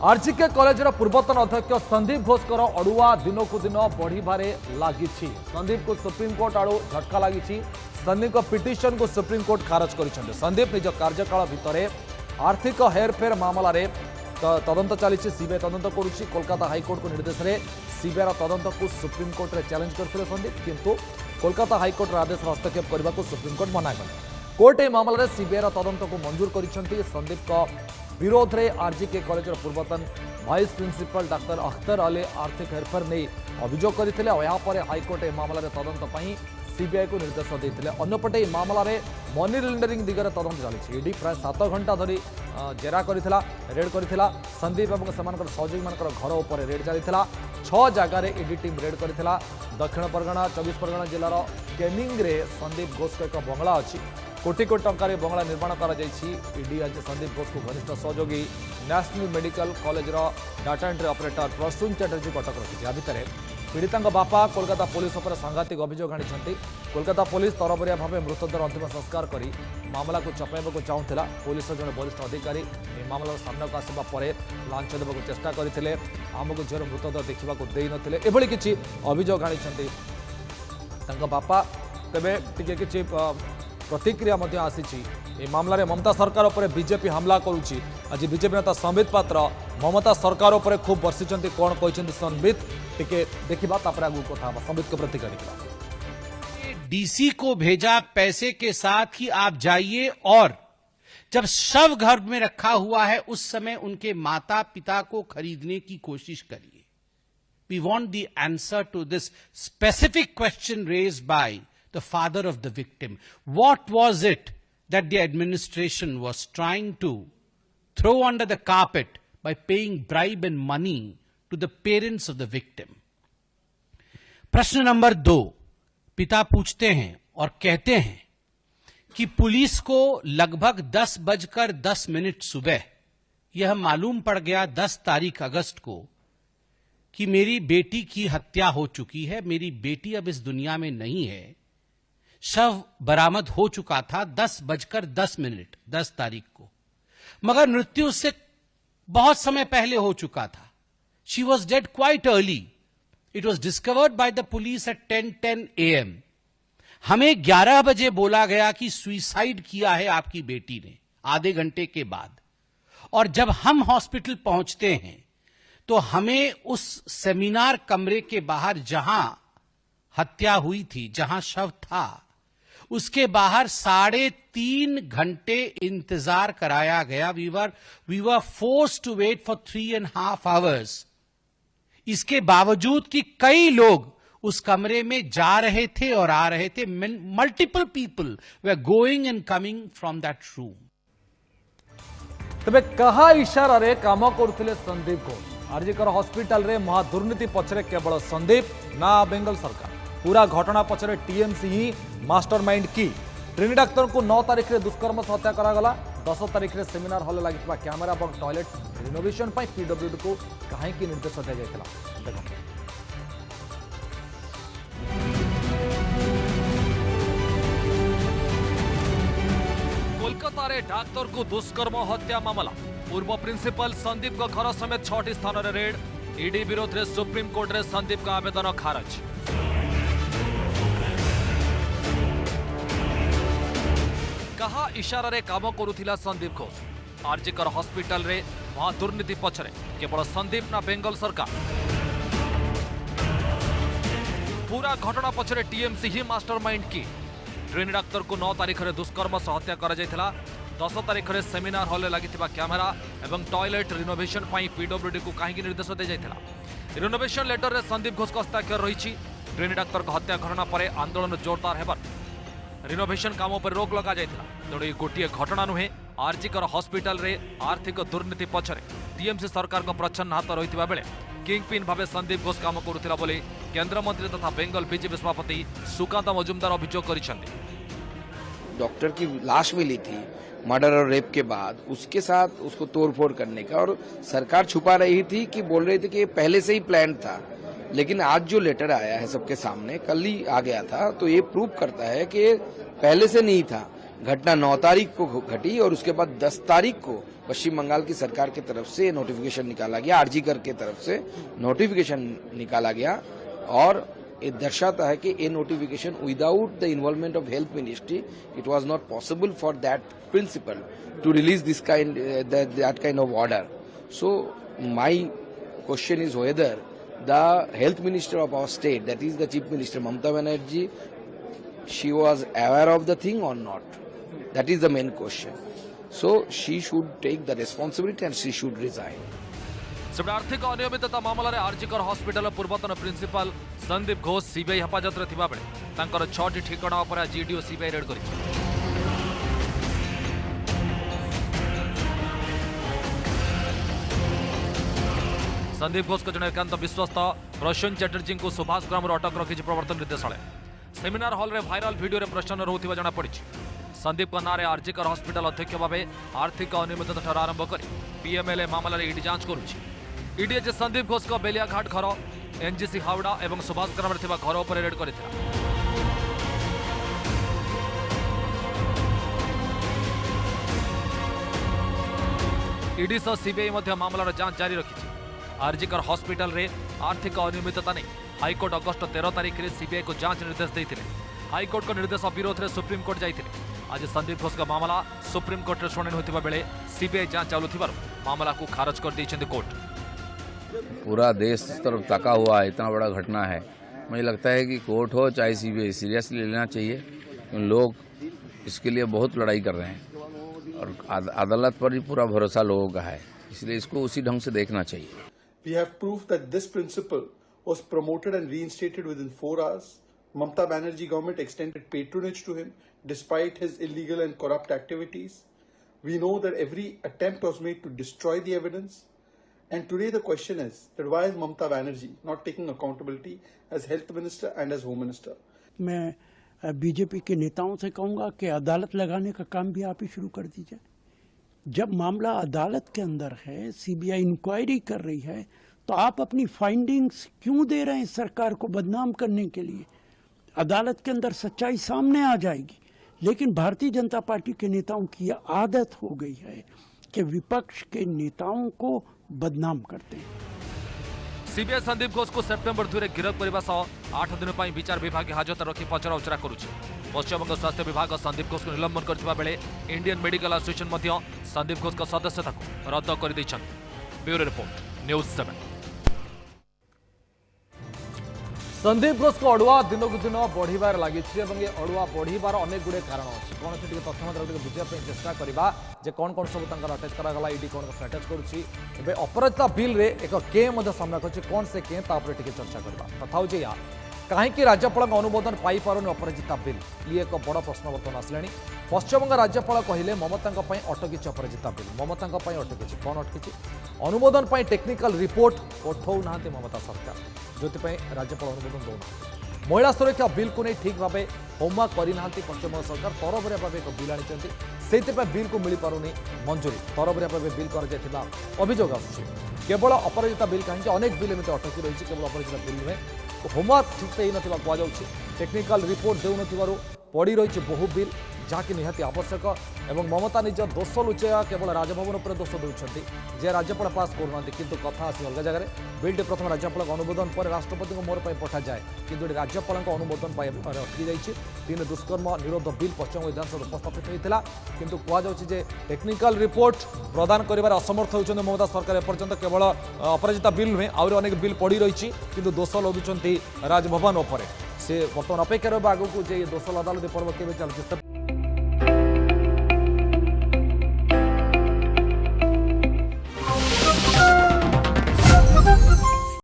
RGK college पूर्वतन अध्यक्ष संदीप घोषकर अड़ुआ दिन को दिन बढ़िबारे लगी। संदीप को सुप्रीमकोर्ट आड़ू झटका लगी। संदीप पिटिशन को सुप्रीमकोर्ट खारज कर संदीप निज कार्यकाल भितर आर्थिक हेरफेर मामलें तदंत चली सीबीआई तदंत करुच्ची। कोलकाता हाइकोर्ट को निर्देश में सीबीआई तदंत को सुप्रीमकोर्ट में चैलेंज करते संदीप, किंतु कोलकाता हाइकोर्ट आदेश हस्तक्षेप करने को सुप्रीमकोर्ट मना कले। कोर्ट ए मामलें सीबीआई तदंत को मंजूर कर संदीप विरोध में आरजीके कॉलेज पूर्वतन vice principal doctor Akhtar Ali आर्थिक हेरफेर नहीं अभियोग करते। यापर हाइकोर्ट ए मामलें तदंत सीबीआई को निर्देश देते। अन्यपटे मामलें मनी लॉन्ड्रिंग दिगरे तदंत चली। ईडी प्राय 7 घंटा धरी जेरा करथिला, रेड करथिला। संदीप और सहयोगी मान घर उपर रेड चली। 6 जगार ईडी टीम रेड करथिला। दक्षिण परगना 24 परगना जिलार केनिंग रे संदीप घोष को एक बंगला अच्छी। कोटी कोटी टंकार बंगला निर्माण कर ईडी आज संदीप घोष को घनिष्ठ सहयोगी national medical college data entry operator Prasun Chatterjee को अटक रखी। भितर पीड़िता बापा कोलकाता पुलिस पर सांघातिक अभियोग आनी। कोलकाता पुलिस तरबरिया भाव मृतदेह अंतिम संस्कार कर मामला को चपाइबा चाहूला। पुलिस जड़े वरिष्ठ अधिकारी मामला सामना को आसवा पर लांच देवा चेष्टा करते। आमको झीर मृतदेह देखा दे नथिले एभली किछि अभियोग आनी बापा। तेबे टिके किछि प्रतिक्रिया आसी मामलें ममता सरकार पर बीजेपी हमला करुच्ची। आज बीजेपी नेता संबित पात्र ममता सरकार पर खूब बर्षिंट कौन कहते संबित टिके देखा आगू कथा संबित को प्रतिक्रिया देखा। डीसी को भेजा पैसे के साथ कि आप जाइए, और जब शव घर में रखा हुआ है उस समय उनके माता पिता को खरीदने की कोशिश करिए। We want the answer to this specific question raised by the father of the victim. What was it that the administration was trying to throw under the carpet by paying bribe and money to the parents of the victim? प्रश्न number 2, पिता पूछते हैं और कहते हैं कि police को लगभग 10:10 सुबह यह मालूम पड़ गया 10 तारीख अगस्त को कि मेरी बेटी की हत्या हो चुकी है, मेरी बेटी अब इस दुनिया में नहीं है। शव बरामद हो चुका था 10:10 10 तारीख को, मगर मृत्यु से बहुत समय पहले हो चुका था। She was dead quite early. It was discovered by the police at 10:10 AM। हमें 11 बजे बोला गया कि सुइसाइड किया है आपकी बेटी ने, आधे घंटे के बाद। और जब हम हॉस्पिटल पहुंचते हैं तो हमें उस सेमिनार कमरे के बाहर जहां हत्या हुई थी, जहां शव था, उसके बाहर 3.5 घंटे इंतजार कराया गया। We were forced to wait for 3.5 hours। इसके बावजूद कि कई लोग उस कमरे में जा रहे थे और आ रहे थे। Multiple people were going and coming from that room. तबे कहा इशारा रे काम करथिले संदीप घोष? आरजीकर हॉस्पिटल रे महा दुर्नीति पछरे केवल संदीप ना बेंगल सरकार? पूरा घटना पछरे टीएमसी ही मास्टरमाइंड की। ट्रेनी डाक्तर को 9 तारीख में दुष्कर्म से हत्या करागला। 10 तारीख में सेमिनार हॉल लगी कैमेरा और टॉयलेट रिनोवेशन पीडब्ल्यूडी को कहीं निर्देश दी जाता। कोलकाता रे डाक्तर को दुष्कर्म हत्या मामला। पूर्व प्रिंसिपल संदीप को घर समेत 6टी स्थान में रेड। ईडी विरोध में सुप्रीमकोर्ट रे संदीप का आवेदन खारज। कहा इशारा रे काम करुथिला संदीप घोष? आरजीकर हॉस्पिटल रे महा दुर्नीति पछरे केवल संदीप ना बेंगल सरकार? पूरा घटना पछरे टीएमसी ही मास्टरमाइंड की। ट्रेनी डाक्तर को 9 तारीख में दुष्कर्म से हत्या करा जायथिला। 10 तारीख में सेमिनार हॉल लगी कैमेरा एवं टॉयलेट रिनोवेशन पीडब्ल्यूडी को कहीं निर्देश दी जाता। रिनोवेशन लेटर में संदीप घोष का हस्ताक्षर रही। ट्रेनी डाक्तर को हत्या घटना पर आंदोलन जोरदार है। रिनोवेशन काम पर रोक लगा जायथिला। तेणु गोटे घटना नुहे। आरजीकर हॉस्पिटल रे आर्थिक दुर्नीति पछरे टीएमसी सरकार को प्रच्छन्न हाथ रही बेले किंगपिन भाव संदीप घोष काम करुथिला बोली केंद्र मंत्री तथा बेंगल बीजेपी सभापति सुकांत मजुमदार अभियोग करिसेंती। डॉक्टर की लाश मिली थी मर्डर और रेप के बाद, उसके साथ उसको तोड़फोड़ करने का, और सरकार छुपा रही थी कि बोल रही थी कि पहले से ही प्लान था। लेकिन आज जो लेटर आया है सबके सामने, कल ही आ गया था, तो ये प्रूव करता है कि पहले से नहीं था। घटना 9 तारीख को घटी और उसके बाद 10 तारीख को पश्चिम बंगाल की सरकार की तरफ से नोटिफिकेशन निकाला गया, आरजीकर के तरफ से नोटिफिकेशन निकाला गया और ये दर्शाता है कि ये notification without the involvement of health ministry it was not possible for that principal to release this that kind of order. So my question is whether the health minister of our state, that is the chief minister Mamata Banerjee, she was aware of the thing or not? That is the main question. So she should take the responsibility and she should resign. ସେପଟେ ଆର୍ଥିକ ଅନିୟମିତତା ମାମଲାରେ ଆରଜିକର ହସ୍ପିଟାଲର ପୂର୍ବତନ principal Sandeep Ghosh CBI ହେଫାଜତରେ ଥିବାବେଳେ ତାଙ୍କର 6ଟି ଠିକଣା ଉପରେ ଆଜି ଇଡି ଓ ସିବିଆଇ ରେଡ୍ କରିଛି. संदीप घोष को जन एकांत विश्वस्त प्रसून चैटर्जी को सुभाष ग्राम अटक रखी प्रवर्तन निर्देशालय. सेमिनार हॉल रे वायरल वीडियो रे प्रश्न रोकथिबा जणा पड़ी. संदीप को नारे आरजीकर हॉस्पिटल अध्यक्ष भाव आर्थिक अनियमितता ठार आरंभ कर पीएमएलए मामला ईडी जांच करुछि. ईडी जे संदीप घोष को बेलियाघाट घर, एनजीसी हावड़ा और सुभाष ग्राम रे थिबा घर उपर रेड करथिला. ईडी सह सीबीआई मध्य मामलार जांच जारी रखिछि. आरजीकर हॉस्पिटल रे आर्थिक अनियमितता नहीं हाईकोर्ट अगस्ट 13 तारीख में सीबीआई को जांच निर्देश देते. हाईकोर्ट को निर्देश विरोध में सुप्रीम कोर्ट जाते. आज संदीप घोष का मामला सुप्रीम कोर्ट में शुणाणी होता बेले सीबीआई जांच चालू मामला को खारज कर दी कोर्ट. पूरा देश इस तरफ तका हुआ है, इतना बड़ा घटना है. मुझे लगता है कि कोर्ट हो चाहे सीबीआई सीरियसली लेना चाहिए. लोग इसके लिए बहुत लड़ाई कर रहे हैं और अदालत पर ही पूरा भरोसा लोगों का है, इसलिए इसको उसी ढंग से देखना चाहिए. We have proof that this principle was promoted and reinstated within 4 hours. Mamata Banerjee government extended patronage to him despite his illegal and corrupt activities. We know that every attempt was made to destroy the evidence. And today the question is that why is Mamata Banerjee not taking accountability as health minister and as home minister? मैं BJP के नेताओं से कहूंगा कि अदालत लगाने का काम भी आप ही शुरू कर दीजिए. जब मामला अदालत के अंदर है, सीबीआई इंक्वायरी कर रही है, तो आप अपनी फाइंडिंग्स क्यों दे रहे हैं सरकार को बदनाम करने के लिए? अदालत के अंदर सच्चाई सामने आ जाएगी. लेकिन भारतीय जनता पार्टी के नेताओं की यह आदत हो गई है कि विपक्ष के नेताओं को बदनाम करते हैं. सीबीआई संदीप घोष को सेप्टेम्बर 2 गिरफ्त करने सह 8 दिन पर विचार विभाग हाजत रखी पचरा उचरा करुछि. पश्चिमबंग स्वास्थ्य विभाग संदीप घोष को निलंबन करथिबा बेले इंडियन मेडिकल एसोसिएशन मध्य संदीप घोष का सदस्यता को रद्द कर दैछन्ति. Bureau report news 7. Sandeep Ghosh को अड़ुआ दिन को दिन बढ़िबार लगी. ये अड़ुआ बढ़िबार अनेक गुड़े कारण अच्छी. कौन से तथ्य बुझापी चेष्टा करवा जे कौन कौन सब अटैच करागला, ईडी कौन कौन अटैच करुच्ची. अपराजिता बिल रे एक के सामना कर कौन से के चर्चा करवा. कथा हूँ या कहीं राज्यपाल अनुमोदन पाई पारुनी अपराजिता बिल, ये एक बड़ प्रश्न बर्तमान आसले. पश्चिमबंग राज्यपाल कहले ममता अटकी अपराजिता बिल. ममता अटकी कौन अटकी? अनुमोदन पर टेक्निकल रिपोर्ट पठाऊ ना ममता सरकार, जो राज्यपाल अनुमोदन दौना. महिला सुरक्षा बिल को नहीं ठीक भाव होमवर्क करना पश्चिमबंग सरकार. तरबरिया भाव एक बिल आनी से बिल को मिल पारुनी मंजूरी. तरबरिया भाव बिल कर अभियोग आसूँ. केवल अपराजिता बिल कहीं अनेक बिल एमती अटकी रही. केवल अपराजिता बिल नुहे, होमवर्क ठीक से ही कहुच्छी. टेक्निकल रिपोर्ट देउन पड़ी रही बहु बिल जहाँकि निहाती आवश्यक. एवं ममता निज दोष लुचेया केवल राजभवन पर दोष दूसरी जे राज्यपाल पास करूना. किंतु कथा आसी अलग जगह. बिलटी प्रथम राज्यपाल अनुमोदन पर राष्ट्रपति मोहर पर पठा जाए, किंतु राज्यपाल अनुमोदन पाइबार अटकी जाइए. 3 दुष्कर्म निरोध बिल पश्चिम विधानसभा उपस्थापित होता, किंतु कहुच्छे टेक्निकल रिपोर्ट प्रदान कर असमर्थ होती ममता सरकार. एपर्यंत केवल अपराजिता बिल नुहे, आहरी अनेक बिल पड़ी रही, किंतु दोष लदुंट राजभवन उपर. से बर्तमान अपेक्षा रहा आगू दोष अदालत पर्व के चलती.